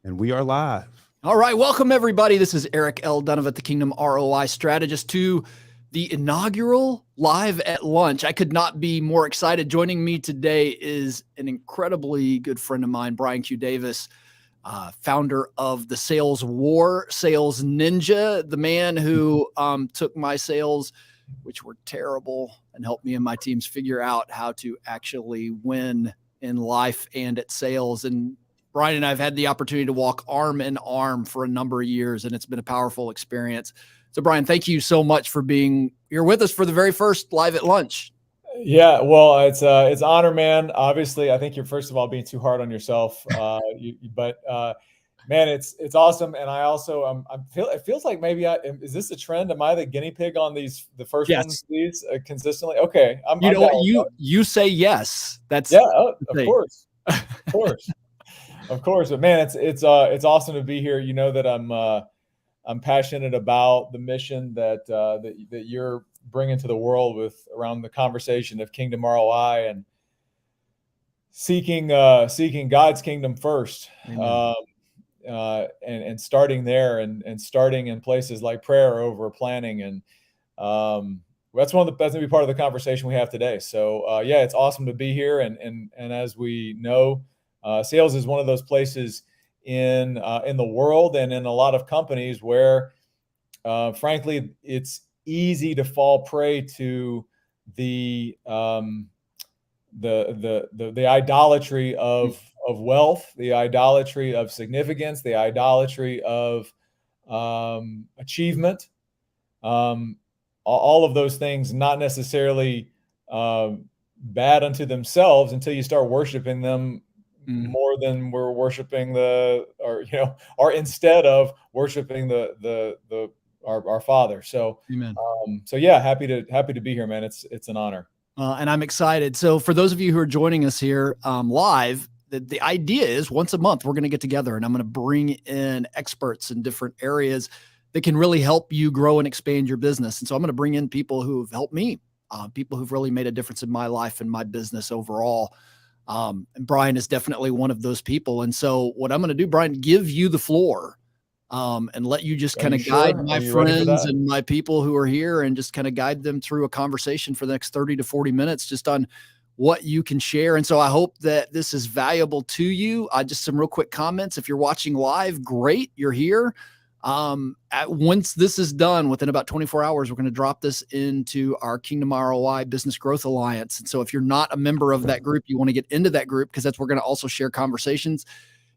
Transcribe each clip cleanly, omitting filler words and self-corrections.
And we are live. All right. Welcome, everybody. This is Eric L. Donovan, the Kingdom ROI strategist, to the inaugural Live at Lunch. I could not be more excited. Joining me today is an incredibly good friend of mine, Brian Q. Davis, founder of the Sales War, Sales Ninja, the man who took my sales, which were terrible, and helped me and my teams figure out how to actually win in life and at sales. And Brian and I have had the opportunity to walk arm in arm for a number of years, and it's been a powerful experience. So, Brian, thank you so much for being here with us for the very first Live at Lunch. Yeah, well, it's honor, man. Obviously, I think you're first of all being too hard on yourself, but man, it's awesome. And I also it feels like maybe is this a trend? Am I the guinea pig on the first ones these consistently? Okay, you say yes. That's of course, of course. But man, it's awesome to be here. You know that I'm passionate about the mission that you're bringing to the world around the conversation of Kingdom ROI and seeking God's kingdom first, and starting there and starting in places like prayer over planning, and that's gonna be part of the conversation we have today. So it's awesome to be here, and as we know, sales is one of those places in the world and in a lot of companies where, frankly, it's easy to fall prey to the idolatry of wealth, the idolatry of significance, the idolatry of achievement. All of those things not necessarily bad unto themselves until you start worshiping them more than we're worshiping or instead of worshiping our Father. So, Amen. Happy to be here, man. It's an honor. And I'm excited. So for those of you who are joining us here live, the idea is once a month, we're going to get together and I'm going to bring in experts in different areas that can really help you grow and expand your business. And so I'm going to bring in people who have helped me, people who've really made a difference in my life and my business overall. And Brian is definitely one of those people. And so what I'm going to do, Brian, give you the floor and let you just kind of guide my friends and my people who are here and just kind of guide them through a conversation for the next 30 to 40 minutes, just on what you can share. And so I hope that this is valuable to you. Just some real quick comments. If you're watching live, great, you're here. Once this is done, within about 24 hours, we're going to drop this into our Kingdom ROI Business Growth Alliance. And so if you're not a member of that group, you want to get into that group, because that's where we're going to also share conversations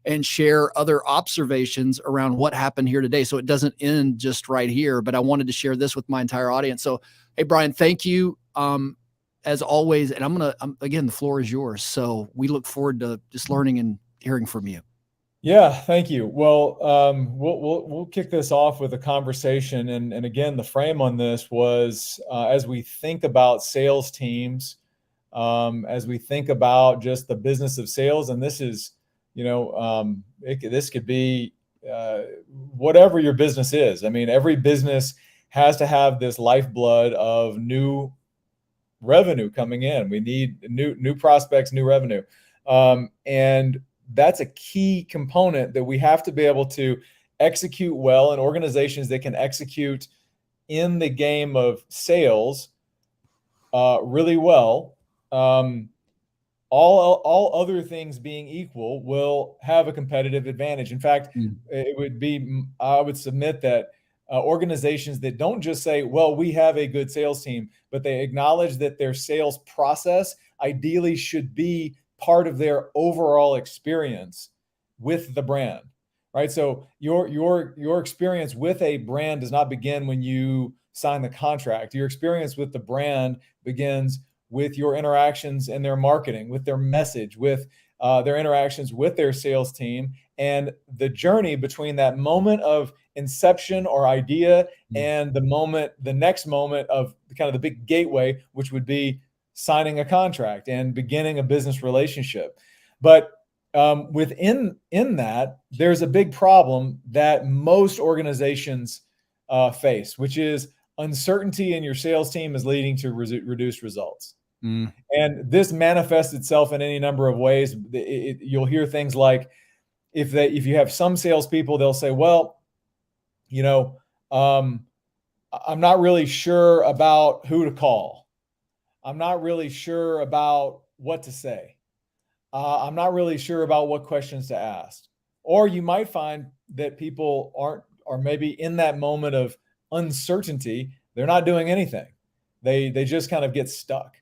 and share other observations around what happened here today. So it doesn't end just right here, but I wanted to share this with my entire audience. So, hey, Brian, thank you. As always, and again, the floor is yours. So we look forward to just learning and hearing from you. Yeah, thank you. Well, we'll kick this off with a conversation, and again, the frame on this was as we think about sales teams, as we think about just the business of sales, and this is, this could be whatever your business is. I mean, every business has to have this lifeblood of new revenue coming in. We need new prospects, new revenue, and that's a key component that we have to be able to execute well, and organizations that can execute in the game of sales really well, all other things being equal, will have a competitive advantage. In fact, I would submit that organizations that don't just say, well, we have a good sales team, but they acknowledge that their sales process ideally should be part of their overall experience with the brand, right? So your experience with a brand does not begin when you sign the contract. Your experience with the brand begins with your interactions and their marketing, with their message, with their interactions with their sales team, and the journey between that moment of inception or idea and the next moment of kind of the big gateway, which would be signing a contract and beginning a business relationship. But within that, there's a big problem that most organizations face, which is uncertainty in your sales team is leading to reduced results. And this manifests itself in any number of ways. You'll hear things like, if you have some salespeople, they'll say, well, you know, I'm not really sure about who to call. I'm not really sure about what to say. I'm not really sure about what questions to ask. Or you might find that people are maybe in that moment of uncertainty. They're not doing anything. They just kind of get stuck.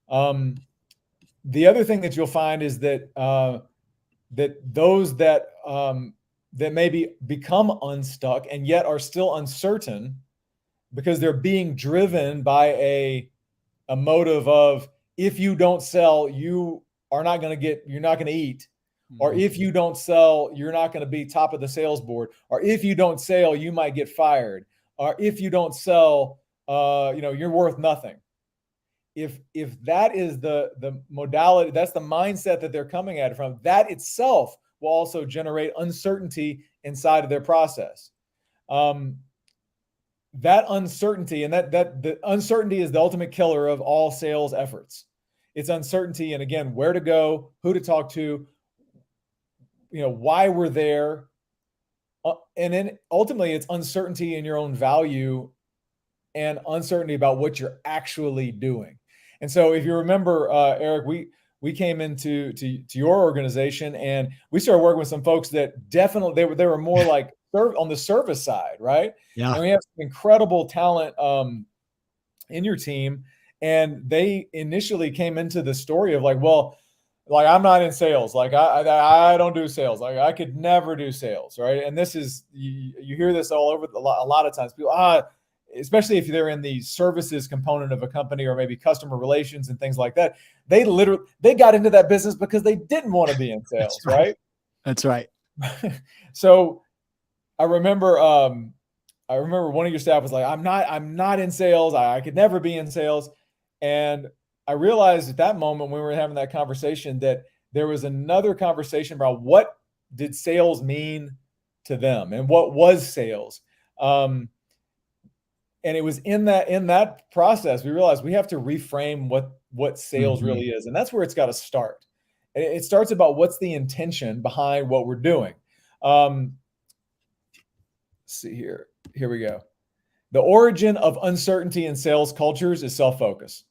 The other thing that you'll find is that that those that that maybe become unstuck and yet are still uncertain because they're being driven by a motive of, if you don't sell, you're not going to eat. Or if you don't sell, you're not going to be top of the sales board. Or if you don't sell, you might get fired. Or if you don't sell, you're worth nothing. If that is the modality, that's the mindset that they're coming at it from, that itself will also generate uncertainty inside of their process. That uncertainty, and that the uncertainty is the ultimate killer of all sales efforts. It's uncertainty, and again, where to go, who to talk to, why we're there, and then ultimately it's uncertainty in your own value and uncertainty about what you're actually doing. And so, if you remember, Eric, we came into your organization and we started working with some folks that definitely they were more like on the service side, right? Yeah. And we have some incredible talent in your team, and they initially came into the story of like, well, like, I'm not in sales. Like, I don't do sales. Like, I could never do sales, right? And this is, you hear this all over a lot of times. People, especially if they're in the services component of a company or maybe customer relations and things like that, they got into that business because they didn't want to be in sales, right? That's right. So I remember one of your staff was like, I'm not in sales. I could never be in sales. And I realized at that moment when we were having that conversation that there was another conversation about what did sales mean to them and what was sales. And it was in that process, we realized we have to reframe what sales really is. And that's where it's got to start. It starts about what's the intention behind what we're doing. Let's see here. Here we go. The origin of uncertainty in sales cultures is self-focus.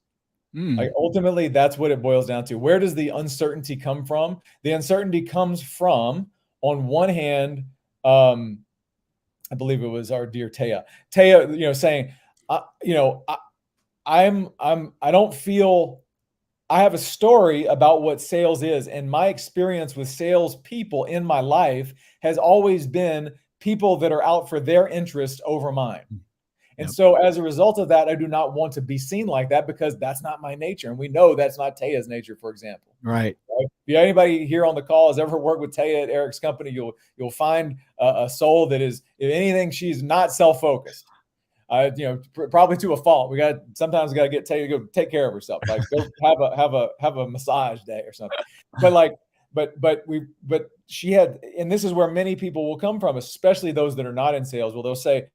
Like, ultimately, that's what it boils down to. Where does the uncertainty come from? The uncertainty comes from, on one hand, I believe it was our dear Taya, saying, I don't feel, I have a story about what sales is, and my experience with sales people in my life has always been people that are out for their interest over mine. And so as a result of that, I do not want to be seen like that because that's not my nature. And we know that's not Taya's nature, for example. Right. If anybody here on the call has ever worked with Taya at Eric's company, you'll find a soul that is, if anything, she's not self-focused. Probably to a fault. Sometimes we got to get Taya to go take care of herself. Like, go have a massage day or something. But she had, and this is where many people will come from, especially those that are not in sales. Well, they'll say,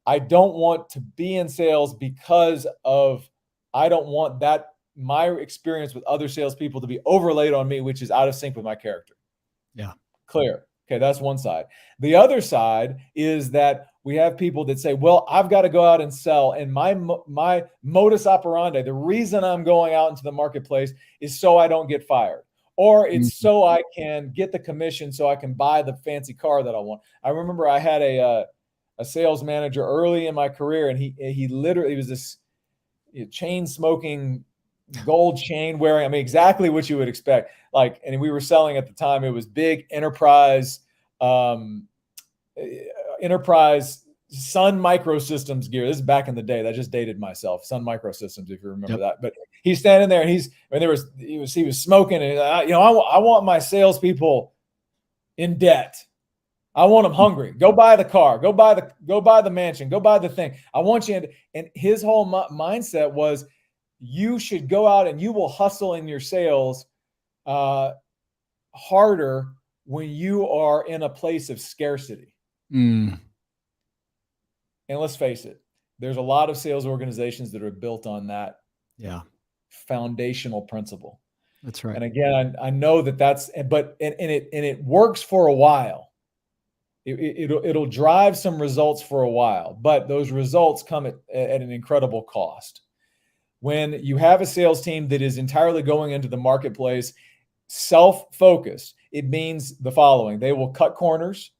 I don't want to be in sales because I don't want that, my experience with other salespeople, to be overlaid on me, which is out of sync with my character. Yeah. Clear. Okay. That's one side. The other side is that we have people that say, well, I've got to go out and sell. And my modus operandi, the reason I'm going out into the marketplace is so I don't get fired, or it's so I can get the commission so I can buy the fancy car that I want. I remember I had a sales manager early in my career, and he literally was this chain smoking, gold chain wearing, I mean, exactly what you would expect. Like, and we were selling at the time, it was big enterprise Sun Microsystems gear. This is back in the day. That just dated myself. Sun Microsystems, if you remember that. But he's standing there, and he was smoking, and I want my salespeople in debt. I want them hungry. Go buy the car. Go buy the mansion. Go buy the thing. I want you. And his whole mindset was, you should go out and you will hustle in your sales harder when you are in a place of scarcity. And let's face it, there's a lot of sales organizations that are built on that foundational principle. That's right. And again, I know that's, but it works for a while. It'll drive some results for a while, but those results come at an incredible cost. When you have a sales team that is entirely going into the marketplace self-focused, it means the following: they will cut corners,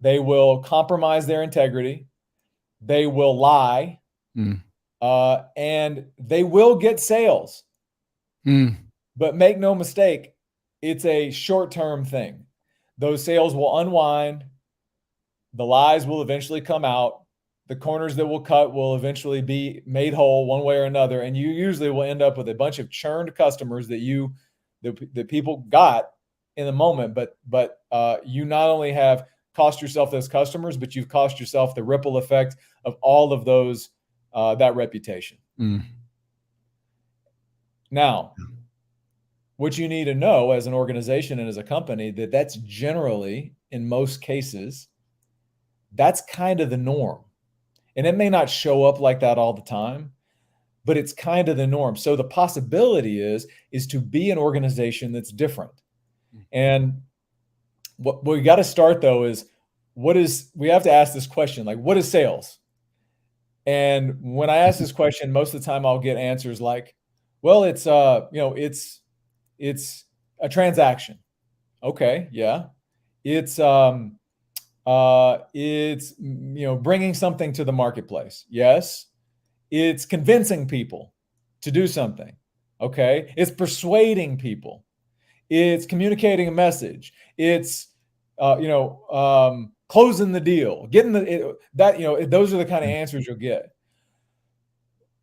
they will compromise their integrity, they will lie, and they will get sales. But make no mistake, it's a short-term thing. Those sales will unwind. The lies will eventually come out. The corners that will cut will eventually be made whole one way or another. And you usually will end up with a bunch of churned customers that people got in the moment. But you not only have cost yourself those customers, but you've cost yourself the ripple effect of all of those, that reputation. Now, what you need to know as an organization and as a company, that's generally, in most cases, that's kind of the norm. And it may not show up like that all the time, but it's kind of the norm. So the possibility is to be an organization that's different. And what we got to start though is we have to ask this question, like, what is sales? And when I ask this question, most of the time I'll get answers like, well, it's a transaction. Okay. Yeah. It's bringing something to the marketplace. Yes. It's convincing people to do something. Okay. It's persuading people. It's communicating a message. It's, closing the deal, those are the kind of answers you'll get.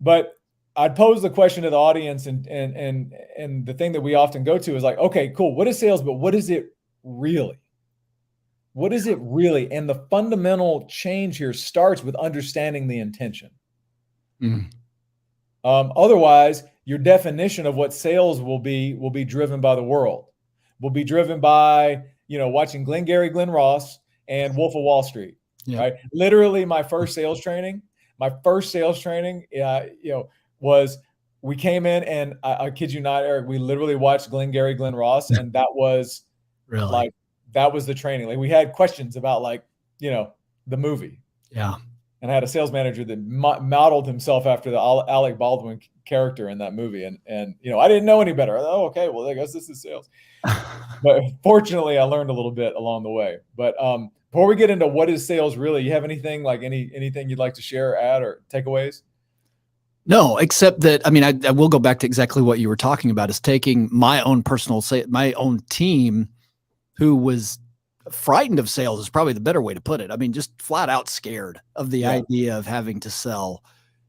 But I'd pose the question to the audience, and the thing that we often go to is like, okay, cool. What is sales? But what is it really? What is it really? And the fundamental change here starts with understanding the intention. Otherwise, your definition of what sales will be driven by the world, will be driven by, watching Glenn Ross and Wolf of Wall Street. Yeah. Right? Literally, my first sales training, was, we came in and I kid you not, Eric, we literally watched Glenn Ross, and that was really that was the training. Like, we had questions about the movie. Yeah. And I had a sales manager that modeled himself after the Alec Baldwin character in that movie. And I didn't know any better. Oh, okay, well, I guess this is sales. But fortunately, I learned a little bit along the way. But before we get into what is sales really, you have anything you'd like to share, add, or takeaways? No, except that, I will go back to exactly what you were talking about, is taking my own my own team who was frightened of sales is probably the better way to put it. Just flat out scared of the idea of having to sell,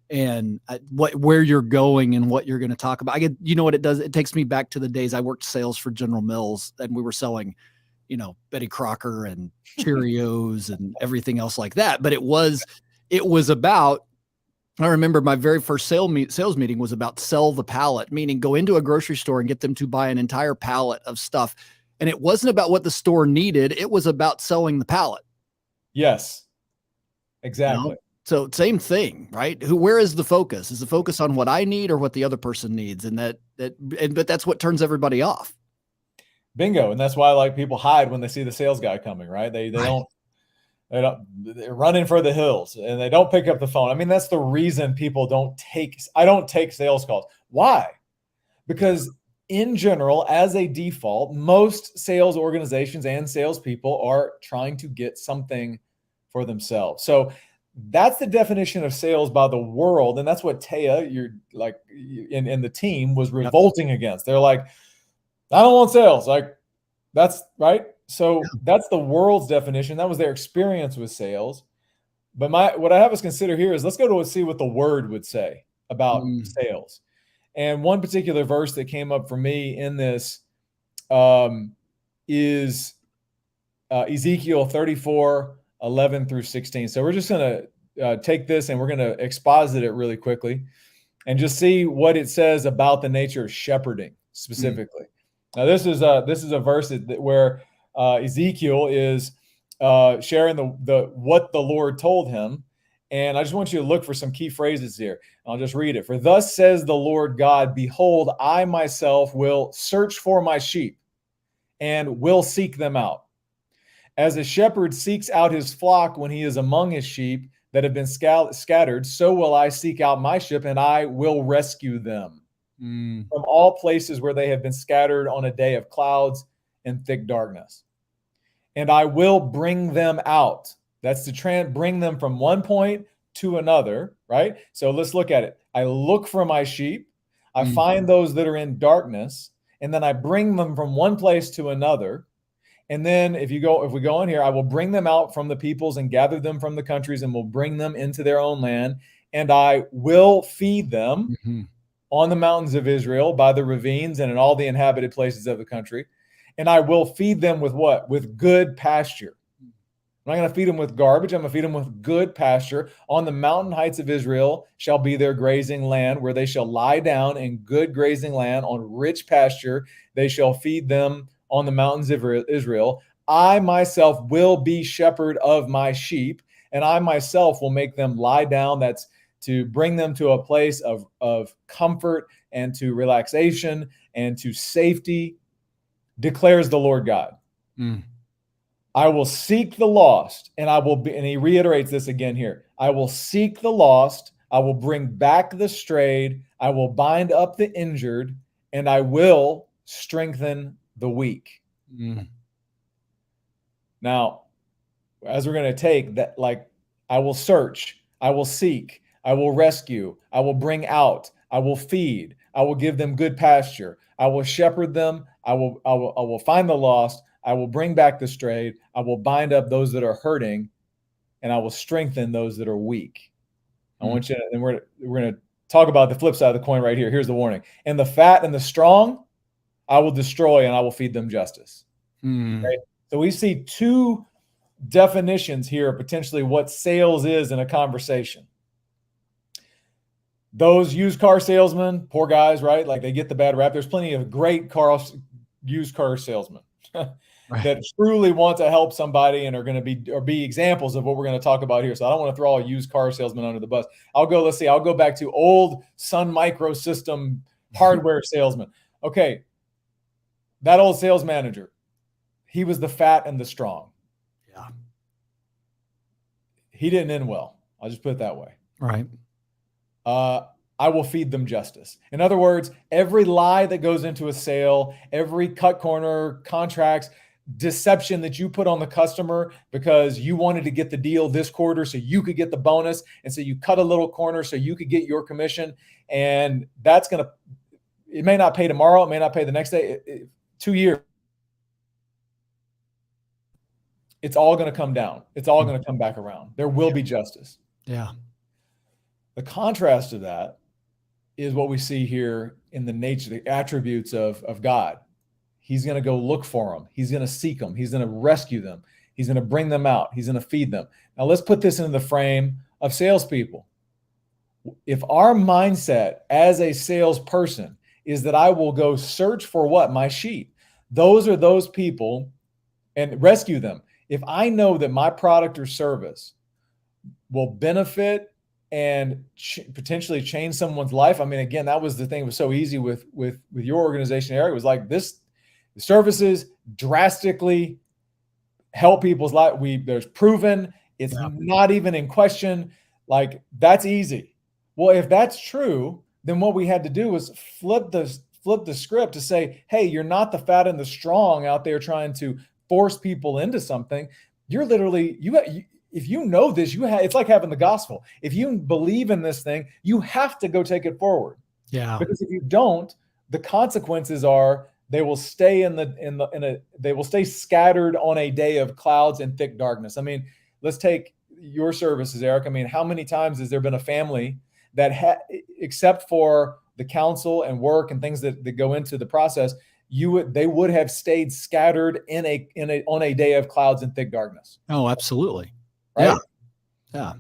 and where you're going and what you're going to talk about. What it does? It takes me back to the days I worked sales for General Mills, and we were selling, Betty Crocker and Cheerios and everything else like that. But it was about, I remember my very first sales meeting was about sell the pallet, meaning go into a grocery store and get them to buy an entire pallet of stuff. And it wasn't about what the store needed. It was about selling the pallet. Yes, exactly. So same thing, right? Where is the focus? Is the focus on what I need or what the other person needs? And but that's what turns everybody off. Bingo. And that's why people hide when they see the sales guy coming, right? They're running for the hills and they don't pick up the phone. That's the reason I don't take sales calls. Why? Because in general, as a default, most sales organizations and salespeople are trying to get something for themselves. So that's the definition of sales by the world. And that's what Taya, in the team, was revolting against. They're like, I don't want sales. That's right. So that's the world's definition. That was their experience with sales. But what I have us consider here is, let's go to see what the word would say about sales. And one particular verse that came up for me in this is Ezekiel 34:11 through 16. So we're just going to take this and we're going to exposit it really quickly and just see what it says about the nature of shepherding specifically. Now, this is a verse where Ezekiel is sharing the what the Lord told him, And I just want you to look for some key phrases here. I'll just read it. For thus says the Lord God, behold, I myself will search for my sheep and will seek them out. As a shepherd seeks out his flock when he is among his sheep that have been scattered, so will I seek out my sheep and I will rescue them from all places where they have been scattered on a day of clouds and thick darkness. And I will bring them out. That's to bring them from one point to another, right? So let's look at it. I look for my sheep. I find those that are in darkness, and then I bring them from one place to another. And then if we go in here, I will bring them out from the peoples and gather them from the countries and will bring them into their own land. And I will feed them on the mountains of Israel, by the ravines, and in all the inhabited places of the country. And I will feed them with what? With good pasture. I'm not going to feed them with garbage. I'm going to feed them with good pasture. On the mountain heights of Israel shall be their grazing land, where they shall lie down in good grazing land on rich pasture. They shall feed them on the mountains of Israel. I myself will be shepherd of my sheep, and I myself will make them lie down. That's to bring them to a place of comfort and to relaxation and to safety, declares the Lord God. I will seek the lost, and and he reiterates this again here. I will seek the lost. I will bring back the strayed. I will bind up the injured, and I will strengthen the weak. Now, as we're going to take that, like, I will search, I will seek, I will rescue, I will bring out, I will feed, I will give them good pasture, I will shepherd them, I will find the lost, I will bring back the strayed, I will bind up those that are hurting, and I will strengthen those that are weak. I want you to, and we're going to talk about the flip side of the coin right here. Here's the warning. And the fat and the strong, I will destroy, and I will feed them justice. Right? So we see two definitions here of potentially what sales is in a conversation. Those used car salesmen, poor guys, right? Like, they get the bad rap. There's plenty of great used car salesmen that truly want to help somebody and are going to be examples of what we're going to talk about here. So I don't want to throw all used car salesmen under the bus. I'll go back to old Sun Microsystem hardware salesman. Okay. That old sales manager, he was the fat and the strong. Yeah. He didn't end well. I'll just put it that way. Right. I will feed them justice. In other words, every lie that goes into a sale, every cut corner, contracts, deception that you put on the customer because you wanted to get the deal this quarter so you could get the bonus. And so you cut a little corner so you could get your commission. And that's it may not pay tomorrow. It may not pay the next day. 2 years. It's all going to come down. It's all going to come back around. There will be justice. Yeah. The contrast of that is what we see here in the nature, the attributes of God. He's going to go look for them. He's going to seek them. He's going to rescue them. He's going to bring them out. He's going to feed them. Now let's put this into the frame of salespeople. If our mindset as a salesperson is that I will go search for what? My sheep. Those are those people, and rescue them. If I know that my product or service will benefit and potentially change someone's life. I mean, again, that was the thing that was so easy with your organization, Eric. It was like the services drastically help people's life. There's proven, it's not even in question. Like, that's easy. Well, if that's true, then what we had to do was flip the script to say, hey, you're not the fat and the strong out there trying to force people into something. You're literally, if you know this, it's like having the gospel. If you believe in this thing, you have to go take it forward. Yeah. Because if you don't, the consequences are they will stay they will stay scattered on a day of clouds and thick darkness. I mean, let's take your services, Eric. I mean, how many times has there been a family that except for the counsel and work and things that go into the process, they would have stayed scattered on a day of clouds and thick darkness. Oh, absolutely. Right? Yeah. Yeah.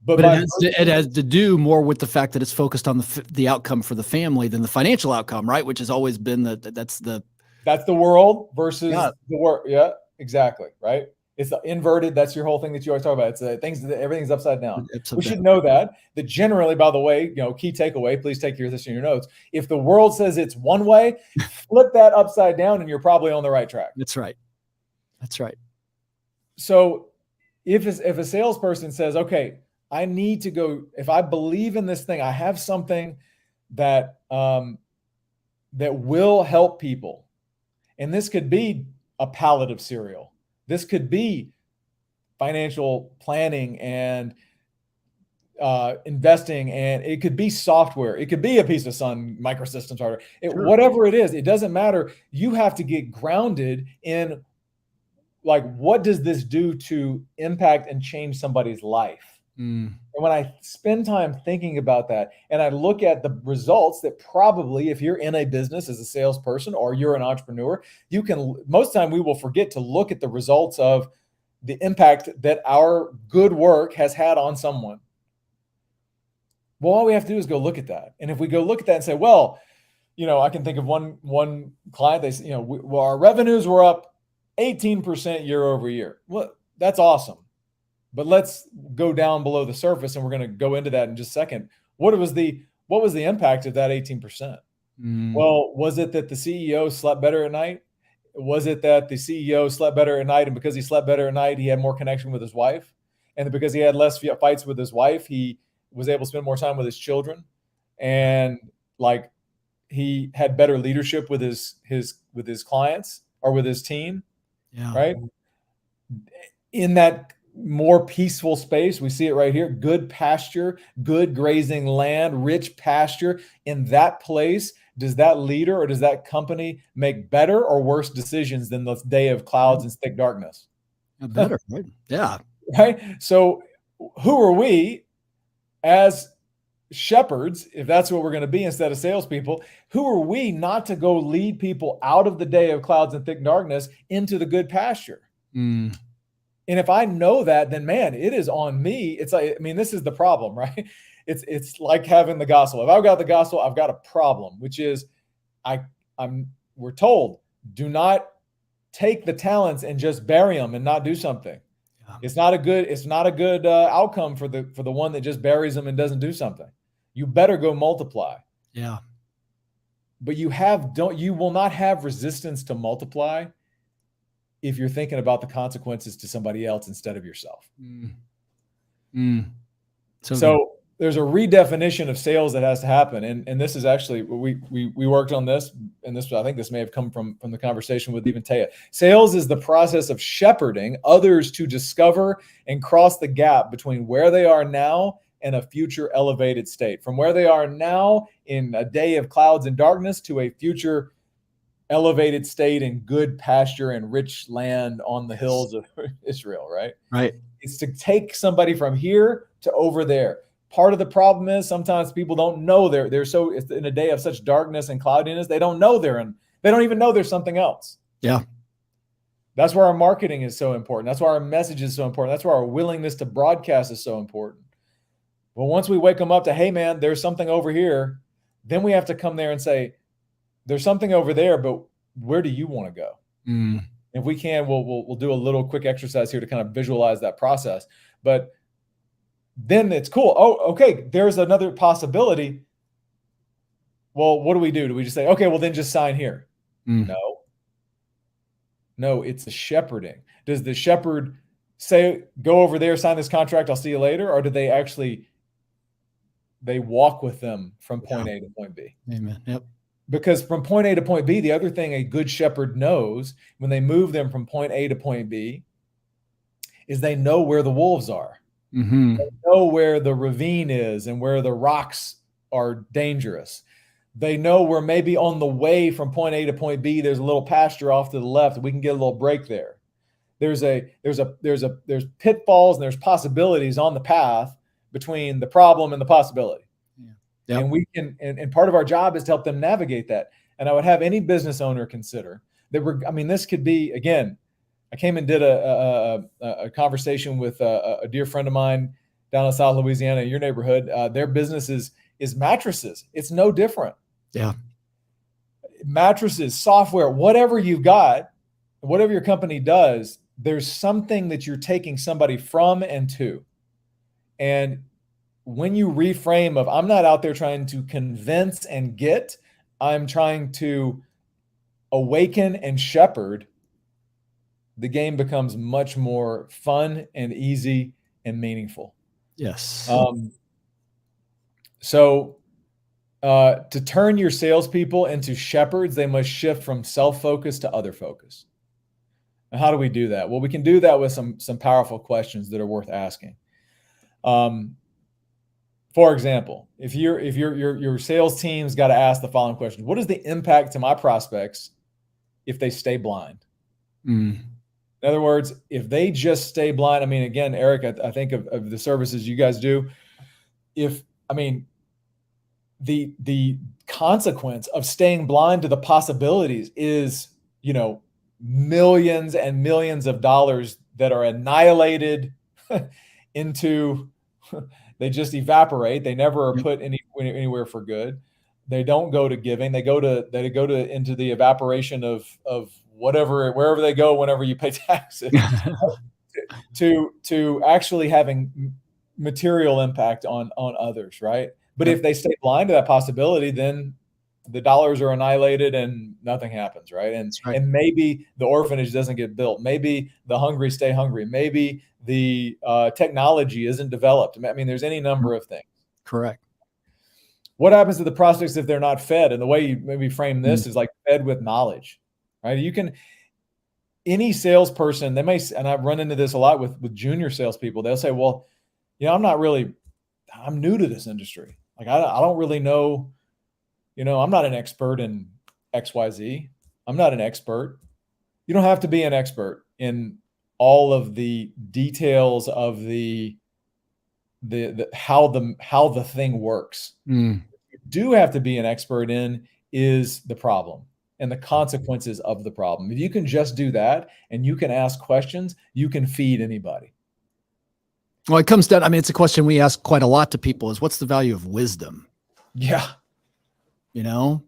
But it has to do more with the fact that it's focused on the outcome for the family than the financial outcome, right? Which has always been that's the world versus the work. Yeah, exactly. Right. It's inverted. That's your whole thing that you always talk about. It's everything's upside down. We should down. know that generally, by the way, key takeaway, please take this in your notes. If the world says it's one way, flip that upside down and you're probably on the right track. That's right. That's right. So if a salesperson says, okay, I need to go, if I believe in this thing, I have something that that will help people. And this could be a pallet of cereal. This could be financial planning and investing, and it could be software. It could be a piece of Sun Microsystems hardware. Sure. Whatever it is, it doesn't matter. You have to get grounded in, like, what does this do to impact and change somebody's life? And when I spend time thinking about that and I look at the results that probably, if you're in a business as a salesperson or you're an entrepreneur, you can, most of the time we will forget to look at the results of the impact that our good work has had on someone. Well, all we have to do is go look at that. And if we go look at that and say, well, I can think of one client, they say, well, our revenues were up 18% year over year. Well, that's awesome. But let's go down below the surface, and we're going to go into that in just a second. What was the impact of that 18%? Well, was it that the CEO slept better at night? Was it that the CEO slept better at night, and because he slept better at night, he had more connection with his wife? And because he had less fights with his wife, he was able to spend more time with his children, and like he had better leadership with his clients or with his team, right? In that more peaceful space, we see it right here, good pasture, good grazing land, rich pasture. In that place, does that leader or does that company make better or worse decisions than the day of clouds and thick darkness? Better, right? Yeah. Right? So who are we as shepherds, if that's what we're going to be instead of salespeople? Who are we not to go lead people out of the day of clouds and thick darkness into the good pasture? And if I know that, then man, it is on me. It's like, this is the problem, right? It's like having the gospel. If I've got the gospel, I've got a problem, which is we're told, do not take the talents and just bury them and not do something. Yeah. It's not a good outcome for the one that just buries them and doesn't do something. You better go multiply. Yeah. But you will not have resistance to multiply if you're thinking about the consequences to somebody else instead of yourself. So there's a redefinition of sales that has to happen. And this is actually, we worked on this, and I think this may have come from the conversation with even Taya. Sales is the process of shepherding others to discover and cross the gap between where they are now and a future elevated state. From where they are now in a day of clouds and darkness to a future elevated state in good pasture and rich land on the hills of Israel, right? Right. It's to take somebody from here to over there. Part of the problem is sometimes people don't know they're so in a day of such darkness and cloudiness, they don't know they don't even know there's something else. Yeah. That's why our marketing is so important. That's why our message is so important. That's why our willingness to broadcast is so important. But once we wake them up to, hey man, there's something over here, then we have to come there and say, there's something over there, but where do you want to go? If we can, we'll do a little quick exercise here to kind of visualize that process. But then it's cool. Oh, okay, there's another possibility. Well, what do we do? Do we just say, okay, well then just sign here? No, it's the shepherding. Does the shepherd say, go over there, sign this contract, I'll see you later? Or do they actually, they walk with them from point A to point B? Amen. Yep. Because from point A to point B, the other thing a good shepherd knows when they move them from point A to point B is they know where the wolves are. They know where the ravine is and where the rocks are dangerous. They know where maybe on the way from point A to point B, there's a little pasture off to the left. We can get a little break there. There's pitfalls and there's possibilities on the path between the problem and the possibility. Yep. And we can, and part of our job is to help them navigate that. And I would have any business owner consider that this could be, again, I came and did a conversation with a dear friend of mine down in South Louisiana, in your neighborhood. Their business is mattresses. It's no different. Yeah. Mattresses, software, whatever you've got, whatever your company does, there's something that you're taking somebody from and to. And when you reframe of, I'm not out there trying to convince and get, I'm trying to awaken and shepherd, the game becomes much more fun and easy and meaningful. Yes. So to turn your salespeople into shepherds, they must shift from self-focus to other focus. And how do we do that? Well, we can do that with some powerful questions that are worth asking. For example, if your sales team's got to ask the following question: what is the impact to my prospects if they stay blind? In other words, if they just stay blind, I mean, again, Eric, I think of the services you guys do. The consequence of staying blind to the possibilities is, millions and millions of dollars that are annihilated into, they just evaporate. They never are put anywhere for good. They don't go to giving. They go to into the evaporation of wherever they go whenever you pay taxes to actually having material impact on others, right? But if they stay blind to that possibility, then the dollars are annihilated and nothing happens, right? And maybe the orphanage doesn't get built. Maybe the hungry stay hungry. Maybe the technology isn't developed. I mean, there's any number of things. Correct. What happens to the prospects if they're not fed? And the way you maybe frame this is like fed with knowledge, right? Any salesperson, they may, and I've run into this a lot with junior salespeople. They'll say, well, I'm new to this industry. Like, I don't really know, I'm not an expert in XYZ. I'm not an expert. You don't have to be an expert in all of the details of the how the thing works. You do have to be an expert in is the problem and the consequences of the problem. If you can just do that and you can ask questions, you can feed anybody. Well, it comes down, it's a question we ask quite a lot to people is, what's the value of wisdom? Yeah. And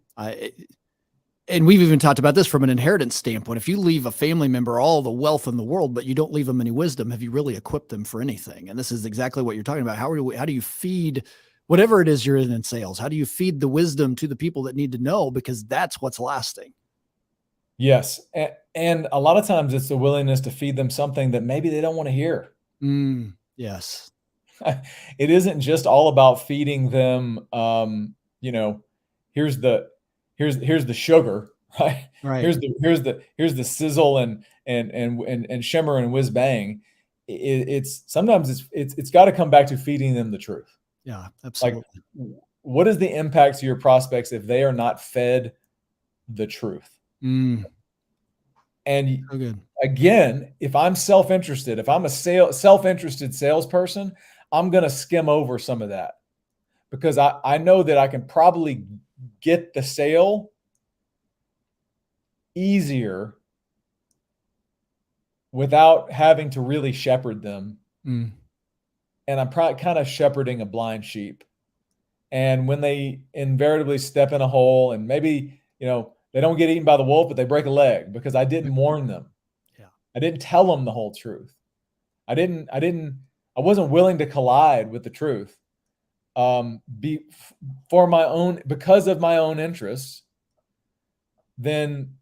we've even talked about this from an inheritance standpoint. If you leave a family member all the wealth in the world, but you don't leave them any wisdom, have you really equipped them for anything? And this is exactly what you're talking about. How do you feed whatever it is you're in sales? How do you feed the wisdom to the people that need to know? Because that's what's lasting. Yes. And a lot of times it's the willingness to feed them something that maybe they don't want to hear. Yes. It isn't just all about feeding them, here's the sugar, right? Here's the sizzle and shimmer and whiz bang. It's sometimes it's got to come back to feeding them the truth. Yeah, absolutely. Like, what is the impact to your prospects if they are not fed the truth? And again, if I'm self-interested, if I'm a self-interested salesperson, I'm going to skim over some of that because I know that I can probably get the sale easier without having to really shepherd them. And I'm probably kind of shepherding a blind sheep. And when they invariably step in a hole and maybe, they don't get eaten by the wolf, but they break a leg because I didn't warn them. Yeah. I didn't tell them the whole truth. I wasn't willing to collide with the truth. Because of my own interests, then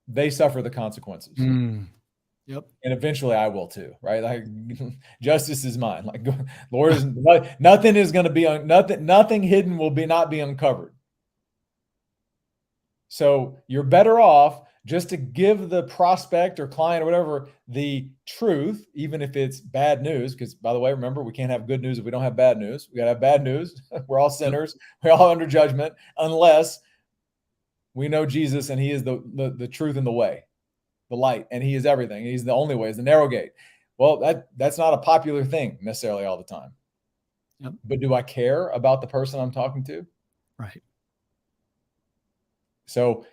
they suffer the consequences. Yep. And eventually I will too, right? Like, justice is mine. Like, Lord, nothing is going to be nothing hidden will not be uncovered. So you're better off just to give the prospect or client or whatever the truth, even if it's bad news. Because, by the way, remember, we can't have good news if we don't have bad news. We got to have bad news. We're all sinners. We're all under judgment unless we know Jesus and he is the truth and the way, the light, and he is everything. He's the only way. He's the narrow gate. Well, that's not a popular thing necessarily all the time. Yep. But do I care about the person I'm talking to? Right. So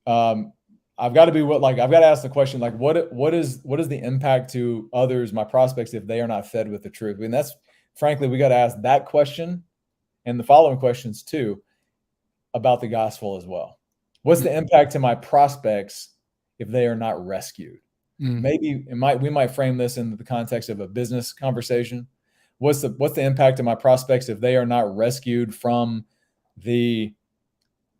I've got to ask the question, like, what is the impact to others, my prospects, if they are not fed with the truth? And that's, frankly, we got to ask that question and the following questions too about the gospel as well. What's the impact to my prospects if they are not rescued? Maybe we might frame this in the context of a business conversation. What's the impact of my prospects if they are not rescued from the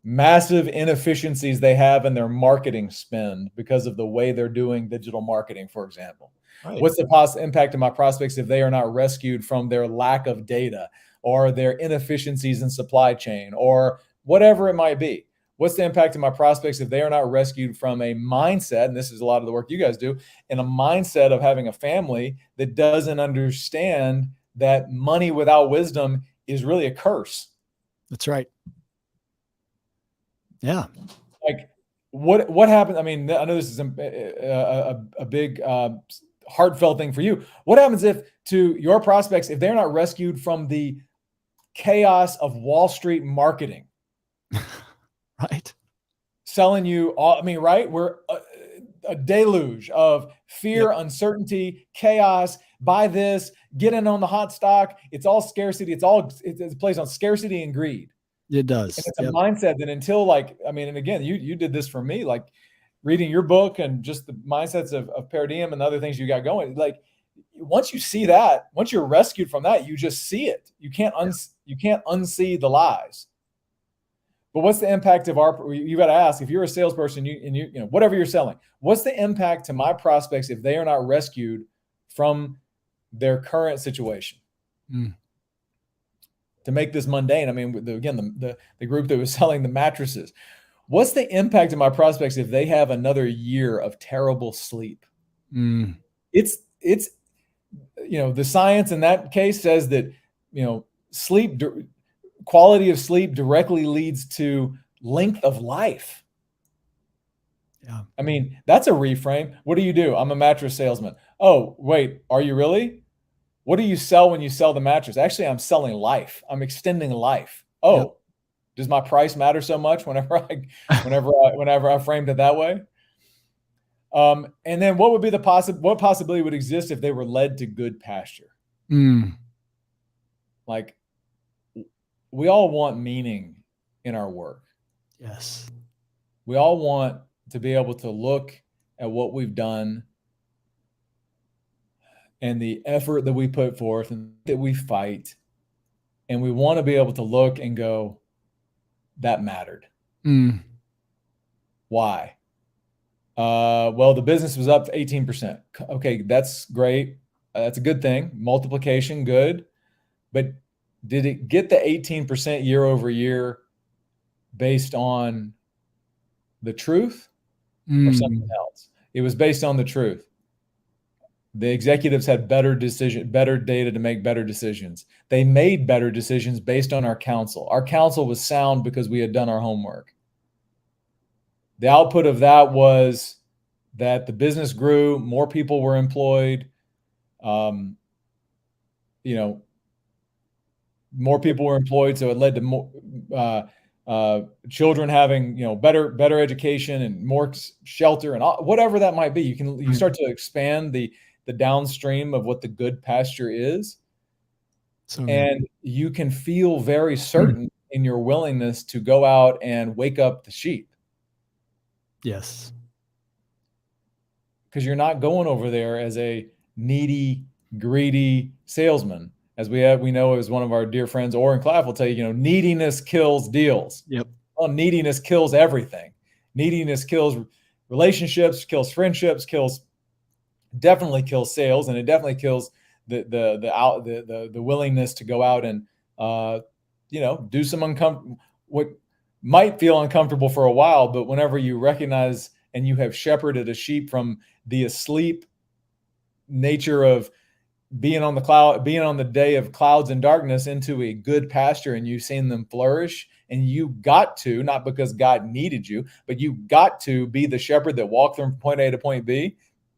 massive inefficiencies they have in their marketing spend because of the way they're doing digital marketing, for example? Right. What's the impact of my prospects if they are not rescued from their lack of data or their inefficiencies in supply chain or whatever it might be? What's the impact of my prospects if they are not rescued from a mindset, and this is a lot of the work you guys do, in a mindset of having a family that doesn't understand that money without wisdom is really a curse? That's right. Yeah. Like what happened? I mean, I know this is a big heartfelt thing for you. What happens if to your prospects, if they're not rescued from the chaos of Wall Street marketing? Right. Selling you all, I mean, right? We're a deluge of fear, uncertainty, chaos. Buy this, get in on the hot stock. It's all scarcity. It plays on scarcity and greed. It does. And it's a mindset that until, like, I mean, and again, you did this for me, like reading your book and just the mindsets of Paradigm and the other things you got going. Like once you see that, once you're rescued from that, you just see it. You can't unsee the lies. But what's the impact of you got to ask, if you're a salesperson, you know, whatever you're selling, what's the impact to my prospects if they are not rescued from their current situation? To make this mundane, I mean, the group that was selling the mattresses, what's the impact of my prospects if they have another year of terrible sleep? It's, you know, the science in that case says that, you know, quality of sleep directly leads to length of life. Yeah. I mean, that's a reframe. What do? I'm a mattress salesman. Oh, wait, are you really? What do you sell when you sell the mattress? Actually, I'm selling life. I'm extending life. Oh, does my price matter so much whenever I framed it that way? And then what would be what possibility would exist if they were led to good pasture? Like, we all want meaning in our work. Yes. We all want to be able to look at what we've done and the effort that we put forth and that we fight. And we want to be able to look and go, that mattered. Why? Well, the business was up 18%. Okay, that's great. That's a good thing. Multiplication, good. But did it get the 18% year over year based on the truth or something else? It was based on the truth. The executives had better data to make better decisions. They made better decisions based on our counsel. Our counsel was sound because we had done our homework. The output of that was that the business grew, more people were employed, you know, more people were employed, so it led to more children having, you know, better education and more shelter and whatever that might be. You start to expand the downstream of what the good pasture is, and you can feel very certain in your willingness to go out and wake up the sheep. Yes, because you're not going over there as a needy, greedy salesman. As we know, as one of our dear friends, Oren Claff, will tell you, you know, neediness kills deals. Yep. Well, neediness kills everything. Neediness kills relationships, kills friendships, definitely kills sales, and it definitely kills the willingness to go out and you know, do some what might feel uncomfortable for a while, but whenever you recognize and you have shepherded a sheep from the asleep nature of being on the day of clouds and darkness into a good pasture, and you've seen them flourish, and you got to, not because God needed you, but you got to be the shepherd that walked from point A to point B,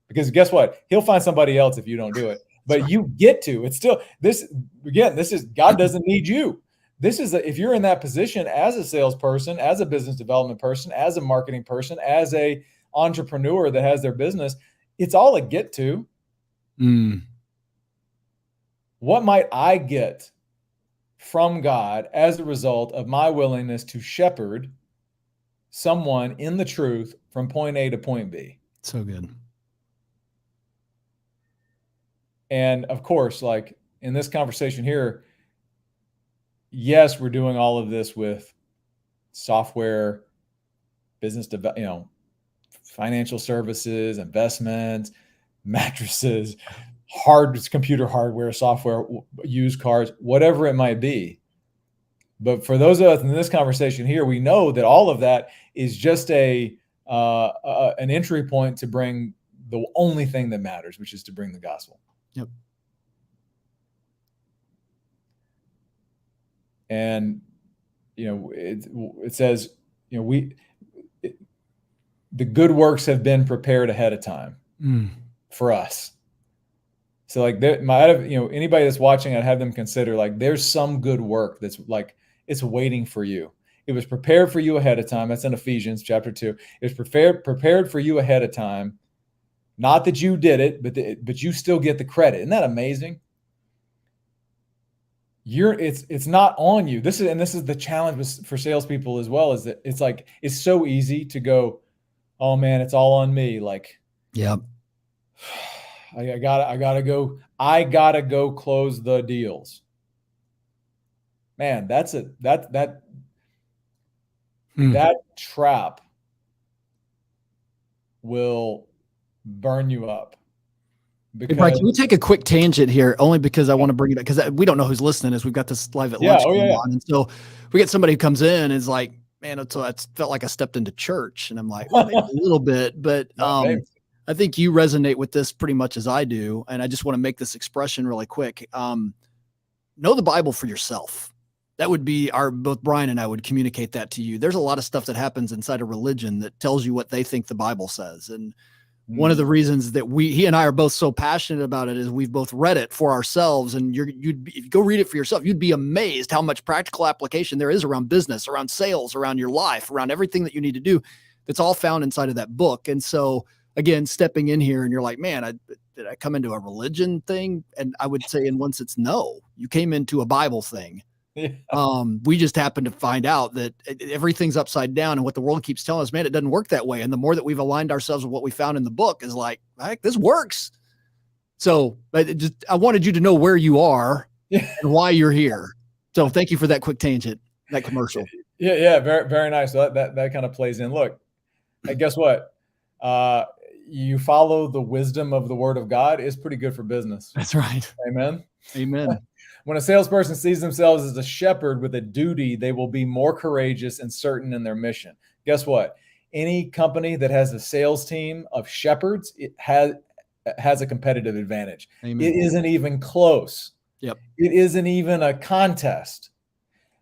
because guess what? He'll find somebody else if you don't do it, but you get to. It's still this is God doesn't need you. This is if you're in that position as a salesperson, as a business development person, as a marketing person, as a entrepreneur that has their business, it's all a get to. What might I get from God as a result of my willingness to shepherd someone in the truth from point A to point B? So good. And of course, like in this conversation here, yes, we're doing all of this with software, financial services, investments, mattresses, computer hardware, software, used cars, whatever it might be. But for those of us in this conversation here, we know that all of that is just an entry point to bring the only thing that matters, which is to bring the gospel. Yep. And it says, the good works have been prepared ahead of time for us. So like anybody that's watching, I'd have them consider like there's some good work that's like it's waiting for you. It was prepared for you ahead of time. That's in Ephesians chapter 2. It was prepared for you ahead of time. Not that you did it, but you still get the credit. Isn't that amazing? It's not on you. This is the challenge for salespeople as well, is that it's like it's so easy to go, oh man, it's all on me. Like, yeah, I gotta go close the deals. Man, that trap will burn you up. Hey, Brian, can we take a quick tangent here? Only because I want to bring it up, because we don't know who's listening as we've got this live at lunch going on. And so we get somebody who comes in and is like, man, it felt like I stepped into church. And I'm like, well, maybe a little bit, but I think you resonate with this pretty much as I do. And I just want to make this expression really quick. Know the Bible for yourself. That would be both Brian and I would communicate that to you. There's a lot of stuff that happens inside of religion that tells you what they think the Bible says. And one of the reasons that he and I are both so passionate about it is we've both read it for ourselves. And if you go read it for yourself, you'd be amazed how much practical application there is around business, around sales, around your life, around everything that you need to do. That's all found inside of that book. And so again, stepping in here and you're like, man, did I come into a religion thing? And I would say in one sense, no, you came into a Bible thing. Yeah. We just happen to find out that everything's upside down, and what the world keeps telling us, man, it doesn't work that way. And the more that we've aligned ourselves with what we found in the book is like, heck, this works. So I wanted you to know where you are and why you're here. So thank you for that quick tangent, that commercial. Yeah. Very, very nice. So that kind of plays in. Look, guess what? You follow the wisdom of the word of God is pretty good for business. That's right. Amen. Amen. When a salesperson sees themselves as a shepherd with a duty, they will be more courageous and certain in their mission. Guess what? Any company that has a sales team of shepherds, it has a competitive advantage. Amen. It isn't even close. Yep. It isn't even a contest,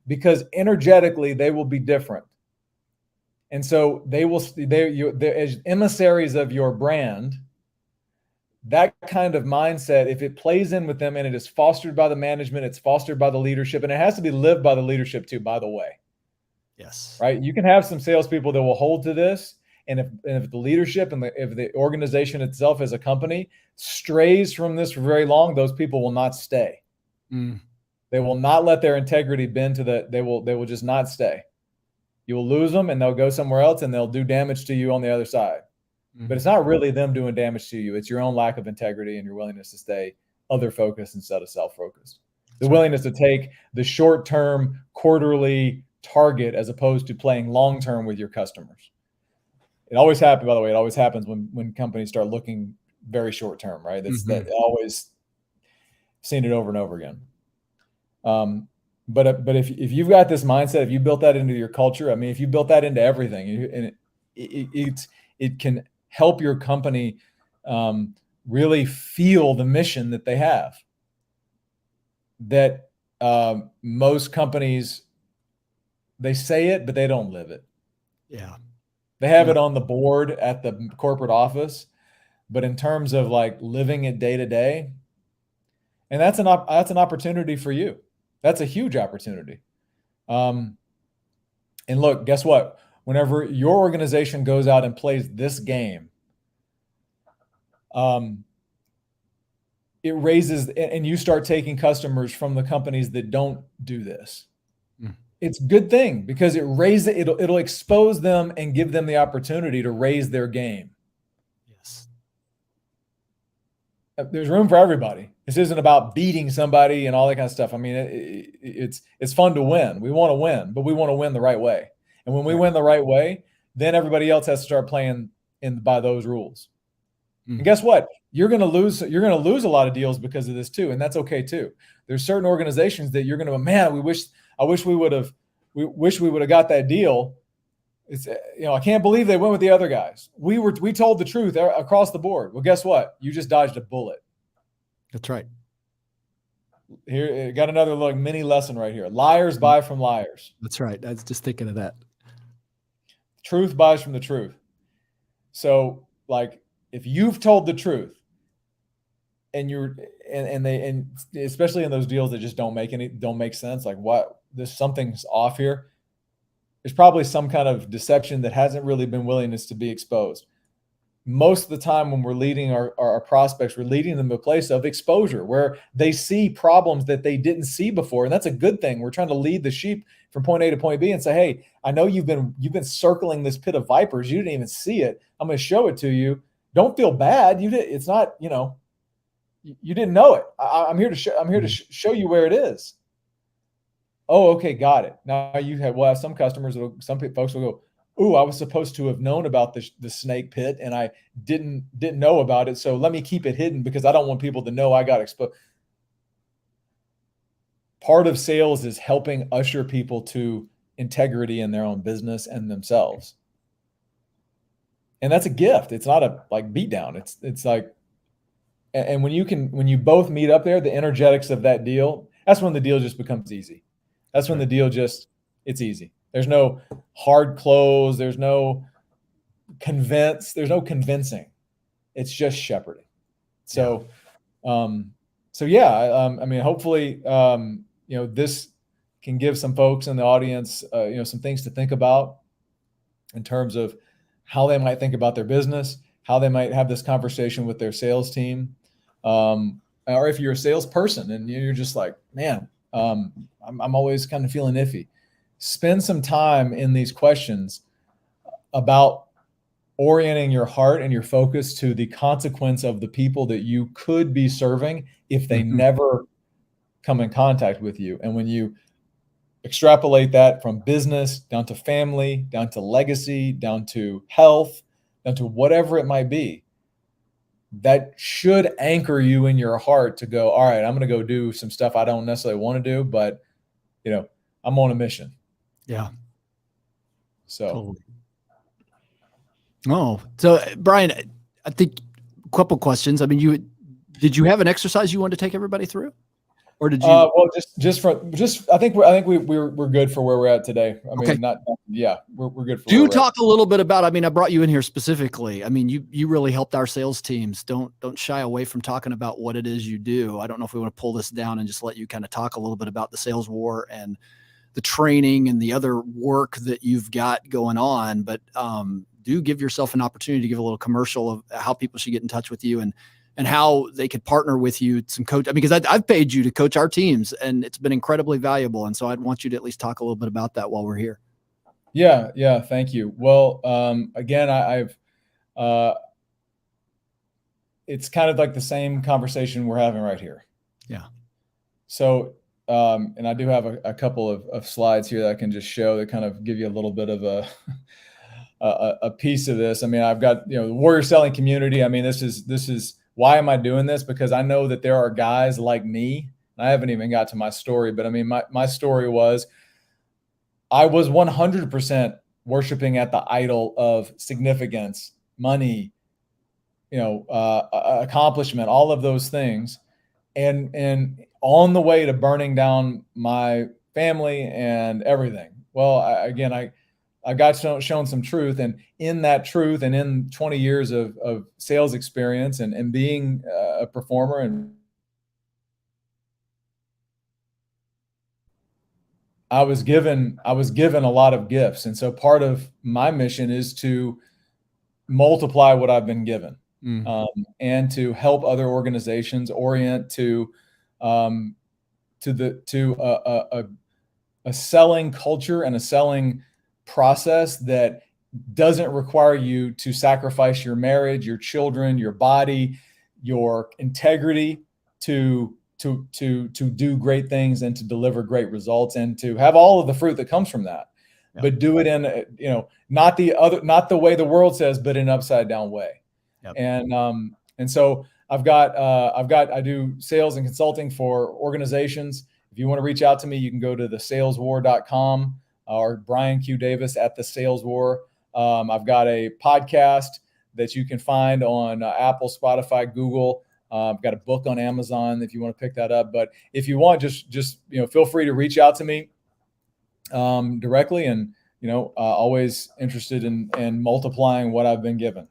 because energetically they will be different. And so they're as emissaries of your brand. That kind of mindset, if it plays in with them and it is fostered by the management, it's fostered by the leadership, and it has to be lived by the leadership too, by the way. Yes. Right. You can have some salespeople that will hold to this. And if the leadership and if the organization itself as a company strays from this for very long, those people will not stay. They will not let their integrity bend to they will just not stay. You will lose them and they'll go somewhere else and they'll do damage to you on the other side. But it's not really them doing damage to you. It's your own lack of integrity and your willingness to stay other focused instead of self-focused. The willingness to take the short-term quarterly target as opposed to playing long-term with your customers. It always happens, by the way, it always happens when companies start looking very short-term, right? That always seen it over and over again. But if you've got this mindset, if you built that into your culture, I mean, if you built that into everything, and it can help your company really feel the mission that they have. That most companies, they say it, but they don't live it. Yeah. They have it on the board at the corporate office, but in terms of like living it day to day, and that's an opportunity for you. That's a huge opportunity. And look, guess what? Whenever your organization goes out and plays this game, it raises, and you start taking customers from the companies that don't do this. It's a good thing because it'll expose them and give them the opportunity to raise their game. Yes. There's room for everybody. This isn't about beating somebody and all that kind of stuff. I mean, it's fun to win. We want to win, but we want to win the right way. And when we win the right way, then everybody else has to start playing by those rules. And guess what? You're going to lose a lot of deals because of this too, and that's okay too. There's certain organizations that you're going to, man, I wish we would have got that deal. It's, I can't believe they went with the other guys. We told the truth across the board. Well, guess what? You just dodged a bullet. That's right. Here, got another mini lesson right here. Liars buy from liars. That's right. I was just thinking of that. Truth buys from the truth. So, like, if you've told the truth, and and especially in those deals that just don't make sense, like something's off here. There's probably some kind of deception that hasn't really been willingness to be exposed. Most of the time when we're leading our prospects, we're leading them to a place of exposure where they see problems that they didn't see before. And that's a good thing. We're trying to lead the sheep from point A to point B and say, hey, I know you've been circling this pit of vipers. You didn't even see it. I'm going to show it to you. Don't feel bad. It's not, you didn't know it. I'm here to show you where it is. Oh, okay. Got it. Now we'll have some customers, some folks will go, ooh, I was supposed to have known about the snake pit and I didn't know about it. So let me keep it hidden because I don't want people to know I got exposed. Part of sales is helping usher people to integrity in their own business and themselves. And that's a gift. It's not a beat down. It's like, and when you both meet up there, the energetics of that deal, that's when the deal just becomes easy. That's when the deal it's easy. There's no hard close. There's no convincing. It's just shepherding. So, I mean, hopefully, this can give some folks in the audience, some things to think about in terms of how they might think about their business, how they might have this conversation with their sales team. Or if you're a salesperson and you're just like, man, I'm always kind of feeling iffy. Spend some time in these questions about orienting your heart and your focus to the consequence of the people that you could be serving if they never come in contact with you. And when you extrapolate that from business down to family, down to legacy, down to health, down to whatever it might be, that should anchor you in your heart to go, all right, I'm going to go do some stuff I don't necessarily want to do, but I'm on a mission. Yeah. So. Totally. Oh, so Brian, I think a couple questions. I mean, did you have an exercise you wanted to take everybody through, or did you? Well, I think we're good for where we're at today. I mean, okay. We're good for. Do talk a little bit about. I mean, I brought you in here specifically. I mean, you really helped our sales teams. Don't shy away from talking about what it is you do. I don't know if we want to pull this down and just let you kind of talk a little bit about the sales war and the training and the other work that you've got going on, but do give yourself an opportunity to give a little commercial of how people should get in touch with you and how they could partner with you, some coach. I mean, because I've paid you to coach our teams and it's been incredibly valuable. And so I'd want you to at least talk a little bit about that while we're here. Yeah. Thank you. Well, again, it's kind of like the same conversation we're having right here. Yeah. So, and I do have a couple of slides here that I can just show that kind of give you a little bit of a piece of this. I mean, I've got, the warrior selling community. I mean, this is why am I doing this? Because I know that there are guys like me. I haven't even got to my story, but I mean, my story was I was 100% worshiping at the idol of significance, money, accomplishment, all of those things. And on the way to burning down my family and everything. Well, I got shown some truth, and in that truth and in 20 years of sales experience and being a performer, and I was given a lot of gifts. And so part of my mission is to multiply what I've been given. And to help other organizations orient to a selling culture and a selling process that doesn't require you to sacrifice your marriage, your children, your body, your integrity to do great things and to deliver great results and to have all of the fruit that comes from that. Yep. But do it in, not the way the world says, but in an upside down way. Yep. And so I do sales and consulting for organizations. If you want to reach out to me, you can go to thesaleswar.com or Brian Q. Davis at The Sales War. I've got a podcast that you can find on Apple, Spotify, Google. I've got a book on Amazon if you want to pick that up. But if you want, just feel free to reach out to me directly, and always interested in multiplying what I've been given.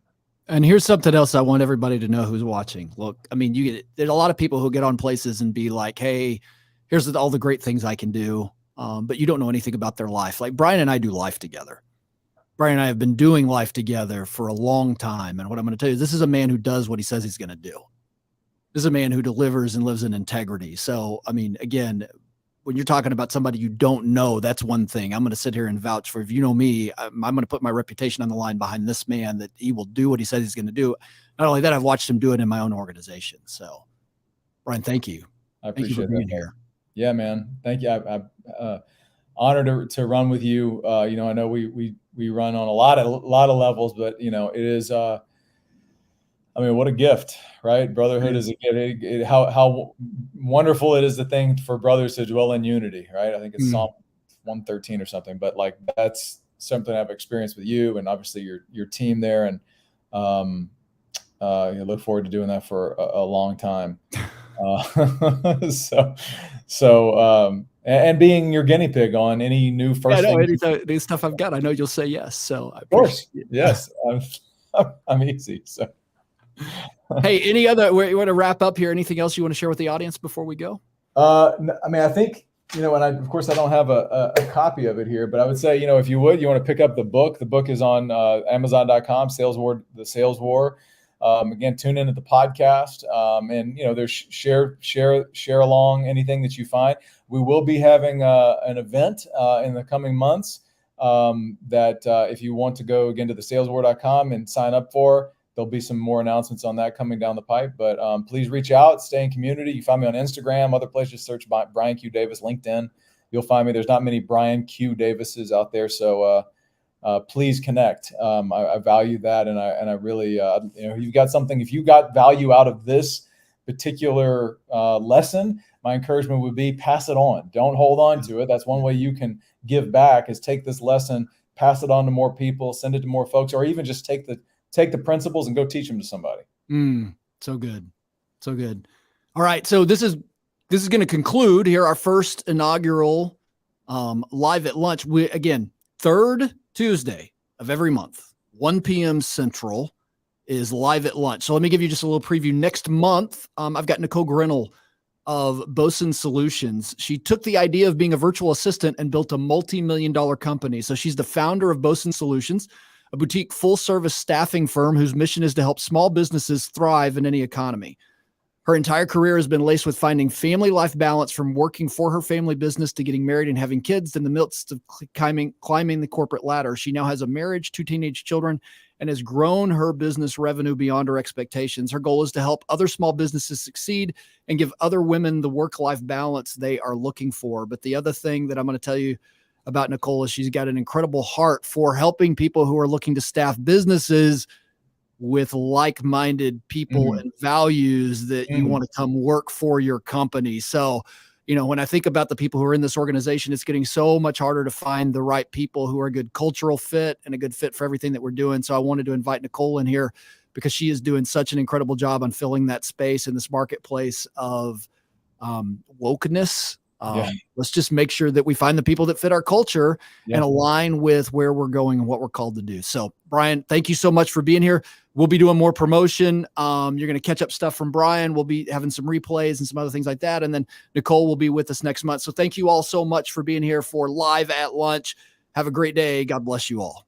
And here's something else I want everybody to know who's watching. Look, I mean, there's a lot of people who get on places and be like, hey, here's all the great things I can do. But you don't know anything about their life. Like Brian and I do life together. Brian and I have been doing life together for a long time. And what I'm going to tell you, this is a man who does what he says he's going to do. This is a man who delivers and lives in integrity. So, I mean, again, when you're talking about somebody you don't know, that's one thing. I'm going to sit here and vouch for. If you know me, I'm going to put my reputation on the line behind this man, that he will do what he says he's going to do. Not only that, I've watched him do it in my own organization. So, Brian, thank you. I appreciate thank you for being here. Yeah, man. Thank you. I'm honored to run with you. I know we run on a lot of levels, but it is. What a gift, right? Brotherhood is a gift. How wonderful it is the thing for brothers to dwell in unity, right? I think it's Psalm 113 or something, but like that's something I've experienced with you and obviously your team there, and I look forward to doing that for a long time. And being your guinea pig on any new first thing. Any stuff I've got, I know you'll say yes. So of course, yes, I'm easy. So. Hey, you want to wrap up here? Anything else you want to share with the audience before we go? I think, and of course I don't have a copy of it here, but I would say, if you want to pick up the book is on Amazon.com, Sales War, The Sales War. Again, tune in to the podcast, and there's share along anything that you find. We will be having an event in the coming months that if you want to go again to thesaleswar.com and sign up for. There'll be some more announcements on that coming down the pipe, but please reach out, stay in community. You find me on Instagram, other places, search Brian Q. Davis, LinkedIn. You'll find me. There's not many Brian Q. Davises out there, so please connect. I value that, and I really, you've got something. If you got value out of this particular lesson, my encouragement would be pass it on. Don't hold on to it. That's one way you can give back, is take this lesson, pass it on to more people, send it to more folks, or even just take the principles and go teach them to somebody. So good. So good. All right. So this is going to conclude here our first inaugural Live at Lunch. Again, third Tuesday of every month, 1 p.m. Central is Live at Lunch. So let me give you just a little preview. Next month, I've got Nicole Grinnell of Boson Solutions. She took the idea of being a virtual assistant and built a multi-million-dollar company. So she's the founder of Boson Solutions, a boutique full-service staffing firm whose mission is to help small businesses thrive in any economy. Her entire career has been laced with finding family life balance, from working for her family business to getting married and having kids in the midst of climbing the corporate ladder. She now has a marriage, 2 teenage children, and has grown her business revenue beyond her expectations. Her goal is to help other small businesses succeed and give other women the work-life balance they are looking for. But the other thing that I'm going to tell you about Nicole is she's got an incredible heart for helping people who are looking to staff businesses with like-minded people and values that you want to come work for your company. So, when I think about the people who are in this organization, it's getting so much harder to find the right people who are a good cultural fit and a good fit for everything that we're doing. So I wanted to invite Nicole in here because she is doing such an incredible job on filling that space in this marketplace of wokeness. Let's just make sure that we find the people that fit our culture and align with where we're going and what we're called to do. So, Brian, thank you so much for being here. We'll be doing more promotion. You're going to catch up stuff from Brian. We'll be having some replays and some other things like that. And then Nicole will be with us next month. So thank you all so much for being here for Live at Lunch. Have a great day. God bless you all.